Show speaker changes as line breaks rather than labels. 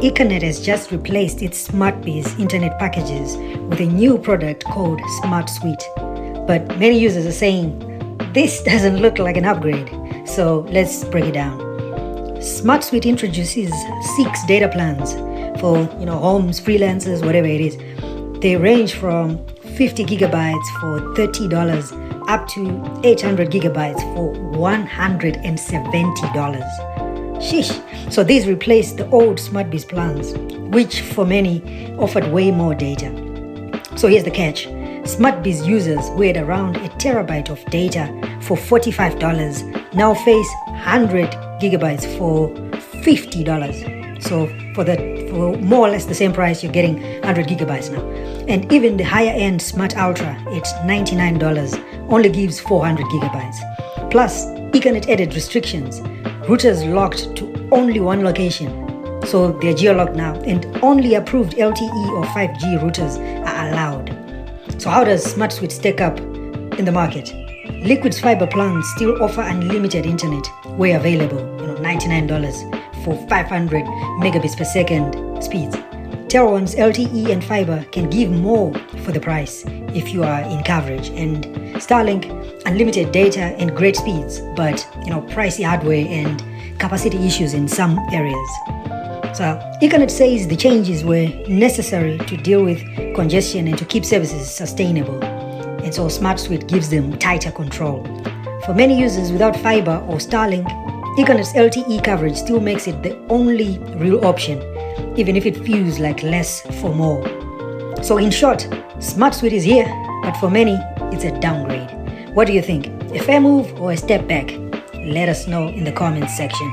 Econet has just replaced its SmartBiz internet packages with a new product called SmartSuite. But many users are saying, this doesn't look like an upgrade. So let's break it down. SmartSuite introduces 6 data plans for homes, freelancers, whatever it is. They range from 50 gigabytes for $30 up to 800 gigabytes for $170. Sheesh. So these replace the old SmartBiz plans, which for many offered way more data. So here's the catch. SmartBiz users who had around a terabyte of data for $45 now face 100 gigabytes for $50. So for more or less the same price, you're getting 100 gigabytes now. And even the higher end Smart Ultra, it's $99, only gives 400 gigabytes. Plus, Econet added restrictions. Routers locked to only one location. So they're geo-locked now, and only approved LTE or 5G routers are allowed. So how does SmartSuite stack up in the market? Liquid's fiber plans still offer unlimited internet where available, $99 for 500 megabits per second speeds. TelOne's LTE and fiber can give more for the price if you are in coverage, and Starlink, unlimited data and great speeds, but pricey hardware and capacity issues in some areas. So Econet says the changes were necessary to deal with congestion and to keep services sustainable, and so SmartSuite gives them tighter control. For many users without fiber or Starlink, Econet's LTE coverage still makes it the only real option, even if it feels like less for more. So in short, SmartSuite is here, but for many, it's a downgrade. What do you think? A fair move or a step back? Let us know in the comments section.